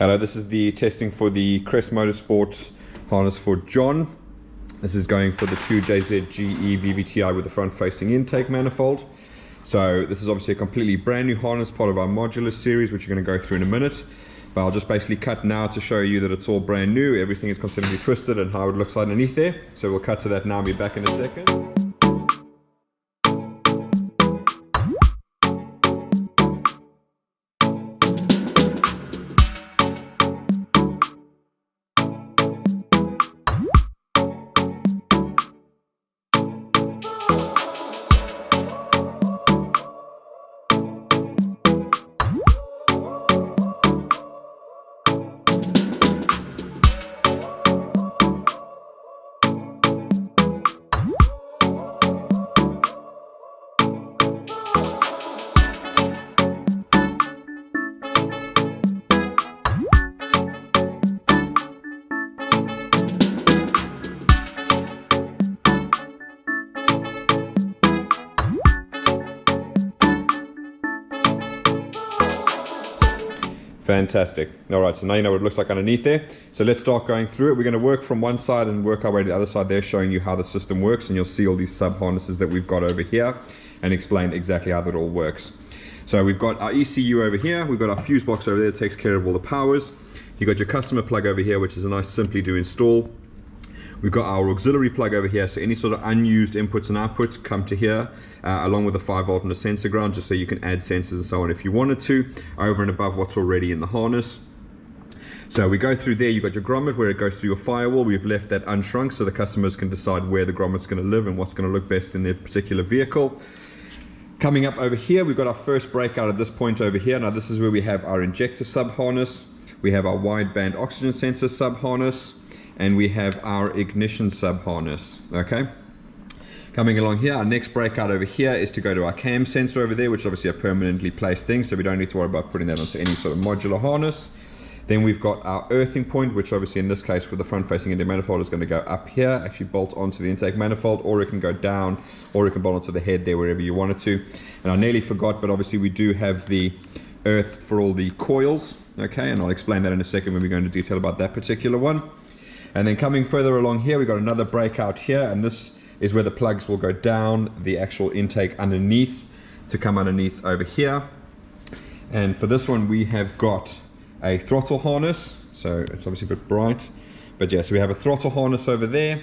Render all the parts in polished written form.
Hello, this is the testing for the Crest Motorsport harness for John. This is going for the 2JZ GE VVTi with the front-facing intake manifold. So this is obviously a completely brand new harness, part of our Modular series, which you're going to go through in a minute. But I'll just basically cut now to show you that it's all brand new. Everything is constantly twisted and how it looks underneath there. So we'll cut to that now and be back in a second. Fantastic. Alright, so now you know what it looks like underneath there. So let's start going through it. We're going to work from one side and work our way to the other side there, showing you how the system works, and you'll see all these sub harnesses that we've got over here and explain exactly how that all works. So we've got our ECU over here, we've got our fuse box over there that takes care of all the powers. You've got your customer plug over here, which is a nice simply to install. We've got our auxiliary plug over here, so any sort of unused inputs and outputs come to here, along with a 5-volt and a sensor ground, just so you can add sensors and so on if you wanted to, over and above what's already in the harness. So we go through there, you've got your grommet where it goes through your firewall. We've left that unshrunk so the customers can decide where the grommet's going to live and what's going to look best in their particular vehicle. Coming up over here, we've got our first breakout at this point over here. Now this is where we have our injector sub harness, we have our wideband oxygen sensor sub harness, and we have our ignition sub harness. Okay, coming along here, our next breakout over here is to go to our cam sensor over there, which is obviously a permanently placed thing, so we don't need to worry about putting that onto any sort of modular harness. Then we've got our earthing point, which obviously in this case with the front facing intake manifold is going to go up here, actually bolt onto the intake manifold, or it can go down, or it can bolt onto the head there, wherever you want it to. And I nearly forgot, but obviously we do have the earth for all the coils. Okay, and I'll explain that in a second when we go into detail about that particular one. And then coming further along here, we've got another breakout here, and this is where the plugs will go down the actual intake underneath to come underneath over here. And for this one, we have got a throttle harness, so it's obviously a bit bright, but yeah, so we have a throttle harness over there.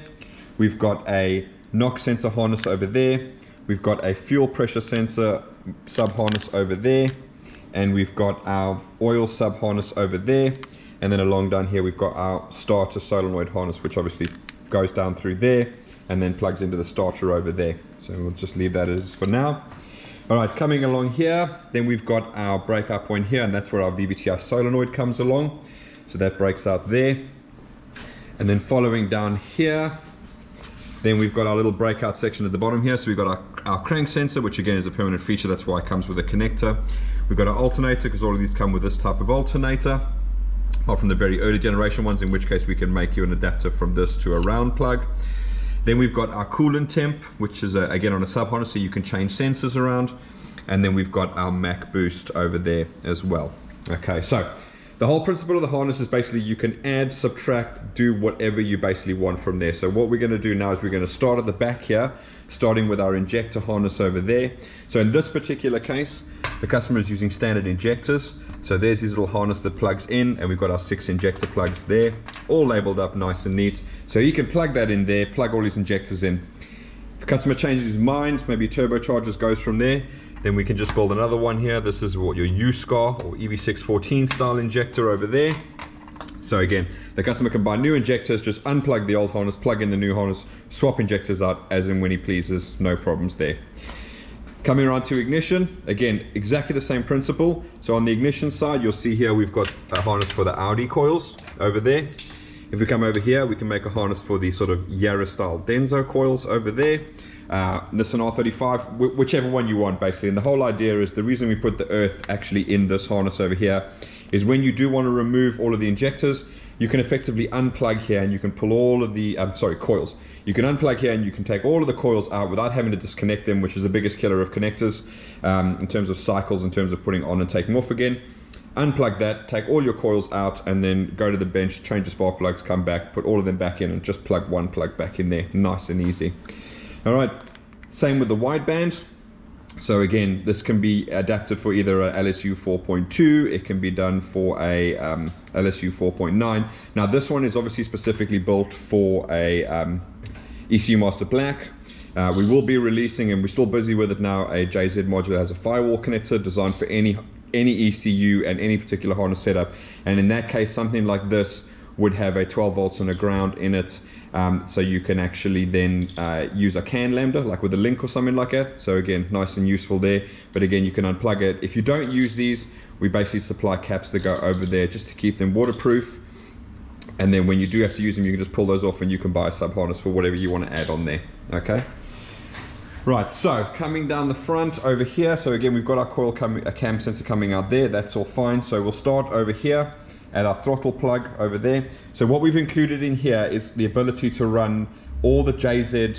We've got a knock sensor harness over there. We've got a fuel pressure sensor sub harness over there, and we've got our oil sub harness over there. And then along down here, we've got our starter solenoid harness, which obviously goes down through there and then plugs into the starter over there. So we'll just leave that as for now. All right, coming along here, then we've got our breakout point here, and that's where our VVTi solenoid comes along. So that breaks out there. And then following down here, then we've got our little breakout section at the bottom here. So we've got our crank sensor, which again is a permanent feature. That's why it comes with a connector. We've got our alternator, because all of these come with this type of alternator, apart from the very early generation ones, in which case we can make you an adapter from this to a round plug. Then we've got our coolant temp, which is again on a sub harness, so you can change sensors around. And then we've got our Mac boost over there as well. Okay, so the whole principle of the harness is basically you can add, subtract, do whatever you basically want from there. So what we're going to do now is we're going to start at the back here, starting with our injector harness over there. So in this particular case, the customer is using standard injectors. So there's his little harness that plugs in, and we've got our 6 injector plugs there, all labeled up nice and neat. So you can plug that in there, plug all his injectors in. If the customer changes his mind, maybe turbochargers goes from there, then we can just build another one here. This is what your USCAR or EV614 style injector over there. So again, the customer can buy new injectors, just unplug the old harness, plug in the new harness, swap injectors out as and when he pleases, no problems there. Coming around to ignition, again, exactly the same principle. So on the ignition side, you'll see here we've got a harness for the Audi coils over there. If we come over here, we can make a harness for the sort of Yaris style Denso coils over there. Nissan R35, whichever one you want basically. And the whole idea is the reason we put the earth actually in this harness over here is when you do want to remove all of the injectors, you can effectively unplug here and you can pull all of the, coils. You can unplug here and you can take all of the coils out without having to disconnect them, which is the biggest killer of connectors in terms of cycles, in terms of putting on and taking off again. unplug that, take all your coils out, and then go to the bench, change the spark plugs, come back, put all of them back in, and just plug one plug back in there. Nice and easy. All right, same with the wideband. So again, this can be adapted for either a LSU 4.2, it can be done for a LSU 4.9. Now this one is obviously specifically built for a ECUMaster Black. We will be releasing, and we're still busy with it now, a JZ Modular has a firewall connector designed for any ECU and any particular harness setup. And in that case, something like this would have a 12 volts and a ground in it. So you can actually then use a CAN lambda, like with a link or something like that. So again, nice and useful there. But again, you can unplug it. If you don't use these, we basically supply caps that go over there just to keep them waterproof. And then when you do have to use them, you can just pull those off and you can buy a sub harness for whatever you want to add on there. Okay. Right, so coming down the front over here. So again, we've got our coil a cam sensor coming out there. That's all fine. So we'll start over here at our throttle plug over there. So what we've included in here is the ability to run all the JZ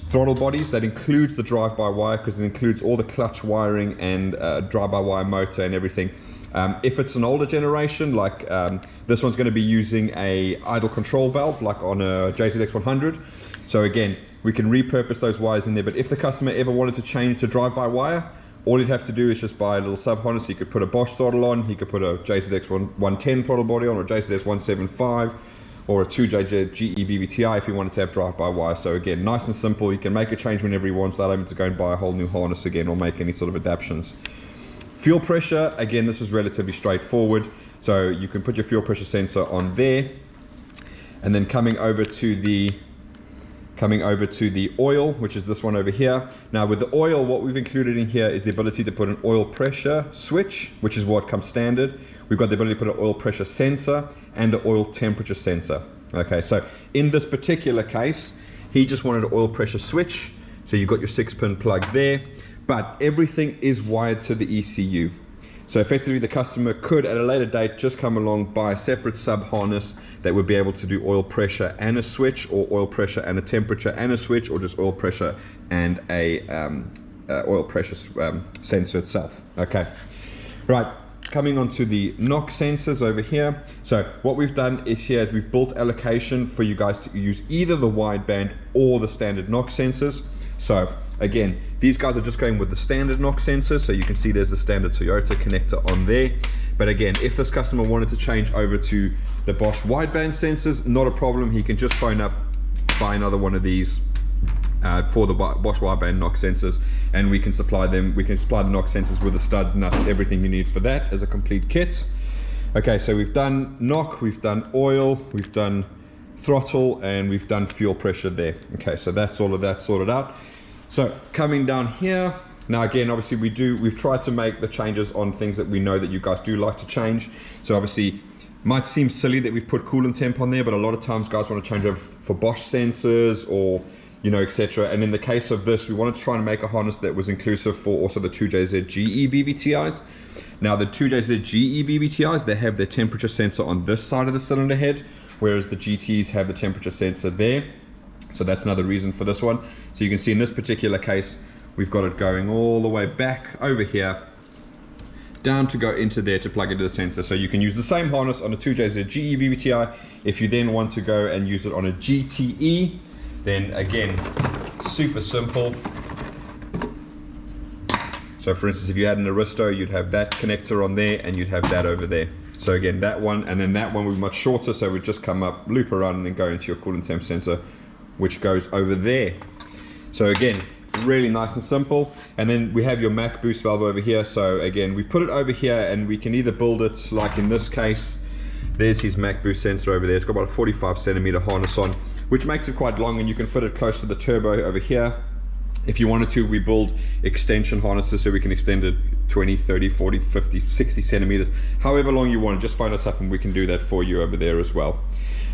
throttle bodies. That includes the drive-by-wire, because it includes all the clutch wiring and drive-by-wire motor and everything. If it's an older generation, like this one's going to be using a idle control valve, like on a JZX100. So again, we can repurpose those wires in there. But if the customer ever wanted to change to drive-by-wire, all you'd have to do is just buy a little sub harness. He could put a Bosch throttle on, he could put a JZX 110 throttle body on, or a JZX 175, or a 2JZ GE VVTi if you wanted to have drive-by-wire. So again, nice and simple. You can make a change whenever you want without having to go and buy a whole new harness again or make any sort of adaptations. Fuel pressure, again, this is relatively straightforward. So you can put your fuel pressure sensor on there, and then coming over to the oil, which is this one over here. Now with the oil, what we've included in here is the ability to put an oil pressure switch, which is what comes standard. We've got the ability to put an oil pressure sensor and an oil temperature sensor. Okay, so in this particular case, he just wanted an oil pressure switch. So you've got your 6-pin plug there, but everything is wired to the ECU. So effectively the customer could at a later date just come along, buy a separate sub harness that would be able to do oil pressure and a switch, or oil pressure and a temperature and a switch, or just oil pressure and a oil pressure sensor itself. Okay, right, coming on to the NOx sensors over here. So what we've done is here is we've built allocation for you guys to use either the wideband or the standard NOx sensors. So again, these guys are just going with the standard NOx sensor. So you can see there's the standard Toyota connector on there. But again, if this customer wanted to change over to the Bosch wideband sensors, not a problem. He can just phone up, buy another one of these for the Bosch wideband NOx sensors, and we can supply them. We can supply the NOx sensors with the studs, nuts, everything you need for that as a complete kit. Okay, so we've done NOx, we've done oil, we've done throttle, and we've done fuel pressure there. Okay, so that's all of that sorted out. So coming down here, now again, obviously we've tried to make the changes on things that we know that you guys do like to change. So obviously, might seem silly that we've put coolant temp on there, but a lot of times guys want to change over for Bosch sensors or, you know, etc. And in the case of this, we wanted to try and make a harness that was inclusive for also the 2JZ GE VVTIs. Now the 2JZ GE VVTIs, they have their temperature sensor on this side of the cylinder head, whereas the GTs have the temperature sensor there. So that's another reason for this one. So you can see in this particular case, we've got it going all the way back over here, down to go into there to plug into the sensor. So you can use the same harness on a 2JZ GE VVTi. If you then want to go and use it on a GTE, then again, super simple. So for instance, if you had an Aristo, you'd have that connector on there and you'd have that over there. So again, that one, and then that one would be much shorter, so we'd just come up, loop around, and then go into your coolant temp sensor, which goes over there. So again, really nice and simple. And then we have your Mach boost valve over here. So again, we put it over here, and we can either build it like in this case. There's his Mach boost sensor over there. It's got about a 45 centimeter harness on, which makes it quite long, and you can fit it close to the turbo over here. If you wanted to, we build extension harnesses so we can extend it 20, 30, 40, 50, 60 centimeters, however long you want. Just phone us up and we can do that for you over there as well.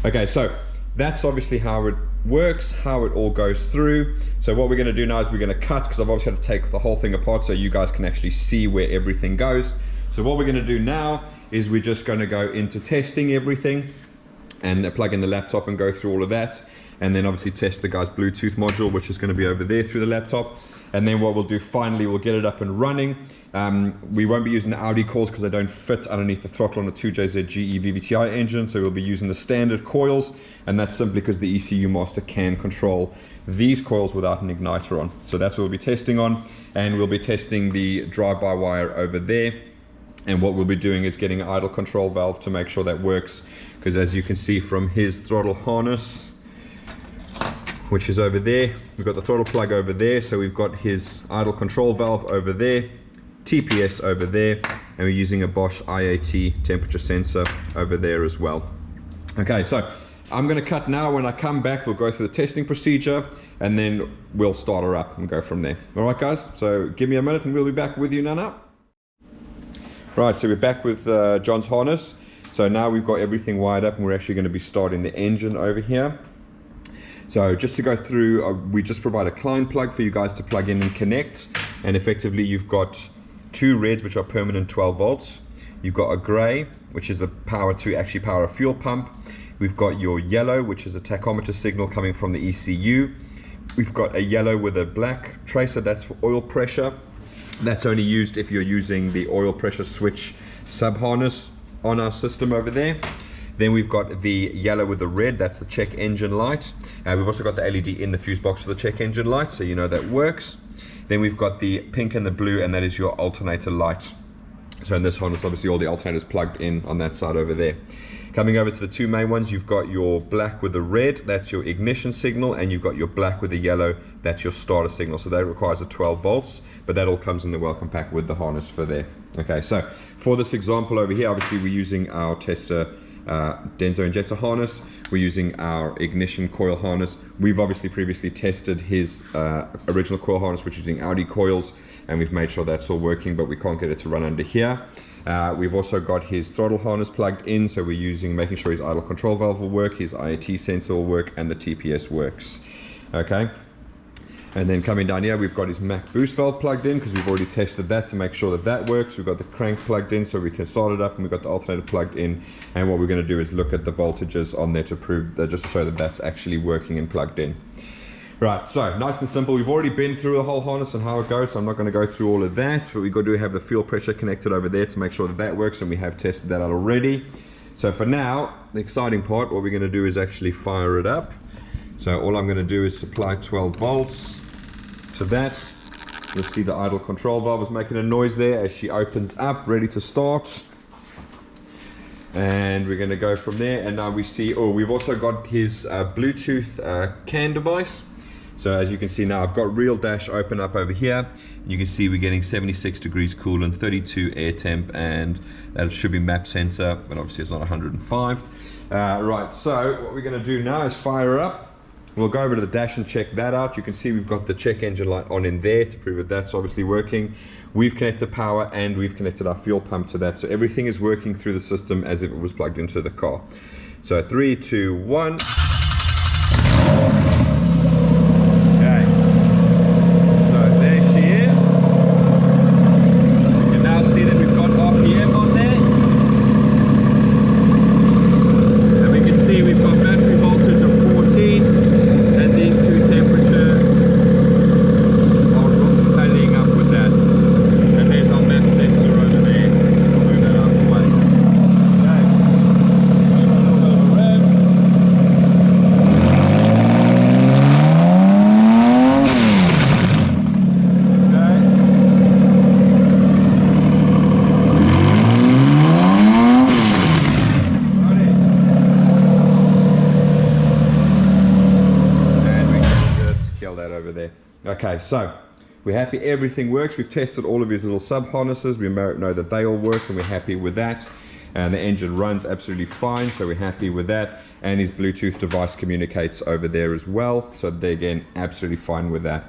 Okay, so that's obviously how it works, how it all goes through. So what we're going to do now is we're going to cut, because I've obviously had to take the whole thing apart so you guys can actually see where everything goes. So what we're going to do now is we're just going to go into testing everything and plug in the laptop and go through all of that. and then obviously test the guy's Bluetooth module, which is going to be over there through the laptop. And then what we'll do finally, we'll get it up and running. We won't be using the Audi coils because they don't fit underneath the throttle on a 2JZ GE VVTi engine, so we'll be using the standard coils, and that's simply because the ECUMaster can control these coils without an igniter on. So that's what we'll be testing on, and we'll be testing the drive-by-wire over there. And what we'll be doing is getting an idle control valve to make sure that works, because as you can see from his throttle harness, which is over there, we've got the throttle plug over there, so we've got his idle control valve over there, TPS over there, and we're using a Bosch IAT temperature sensor over there as well. Okay, so I'm going to cut now. When I come back, we'll go through the testing procedure, and then we'll start her up and go from there. All right, guys, so give me a minute and we'll be back with you now. Right, so we're back with John's harness. So now we've got everything wired up, and we're actually going to be starting the engine over here. So just to go through, we just provide a client plug for you guys to plug in and connect. And effectively you've got two reds, which are permanent 12 volts. You've got a gray, which is the power to actually power a fuel pump. We've got your yellow, which is a tachometer signal coming from the ECU. We've got a yellow with a black tracer, that's for oil pressure. That's only used if you're using the oil pressure switch sub harness on our system over there. Then we've got the yellow with the red, that's the check engine light. We've also got the LED in the fuse box for the check engine light, so you know that works. Then we've got the pink and the blue, and that is your alternator light. So in this harness, obviously all the alternators plugged in on that side over there. Coming over to the two main ones, you've got your black with the red, that's your ignition signal, and you've got your black with the yellow, that's your starter signal. So that requires a 12 volts, but that all comes in the welcome pack with the harness for there. Okay, so for this example over here, obviously we're using our tester Denso injector harness. We're using our ignition coil harness. We've obviously previously tested his original coil harness, which is using Audi coils, and we've made sure that's all working, but we can't get it to run under here. We've also got his throttle harness plugged in, so we're making sure his idle control valve will work, his IAT sensor will work, and the TPS works. Okay. And then coming down here, we've got his Mac boost valve plugged in, because we've already tested that to make sure that that works. We've got the crank plugged in so we can start it up, and we've got the alternator plugged in. And what we're going to do is look at the voltages on there to prove that, just to show that that's actually working and plugged in. Right, so nice and simple. We've already been through the whole harness and how it goes, so I'm not going to go through all of that. But we've got to have the fuel pressure connected over there to make sure that that works, and we have tested that out already. So for now, the exciting part, what we're going to do is actually fire it up. So all I'm going to do is supply 12 volts. So that, you'll see the idle control valve is making a noise there as she opens up, ready to start. And we're going to go from there. And now we see, oh, we've also got his Bluetooth CAN device. So as you can see now, I've got real dash open up over here. You can see we're getting 76 degrees coolant, 32 air temp, and that should be map sensor, but obviously it's not 105. Right, so what we're going to do now is fire her up. We'll go over to the dash and check that out. You can see we've got the check engine light on in there to prove that that's obviously working. We've connected power and we've connected our fuel pump to that. So everything is working through the system as if it was plugged into the car. So 3, 2, 1. Okay, so we're happy everything works. We've tested all of his little sub harnesses. We know that they all work, and we're happy with that. And the engine runs absolutely fine, so we're happy with that. And his Bluetooth device communicates over there as well, so they're again absolutely fine with that.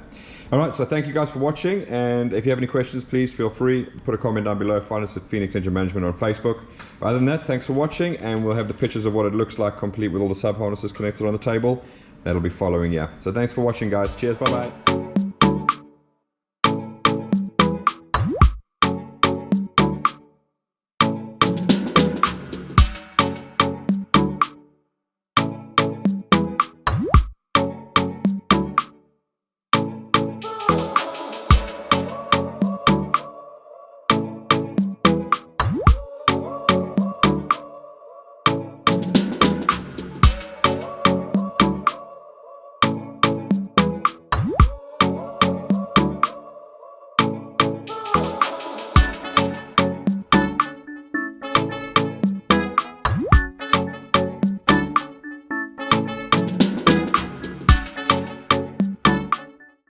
All right, so thank you guys for watching, and if you have any questions, please feel free, put a comment down below. Find us at Phoenix Engine Management on Facebook. Other than that, thanks for watching, and we'll have the pictures of what it looks like complete with all the sub harnesses connected on the table. That'll be following you. So thanks for watching, guys. Cheers, bye bye.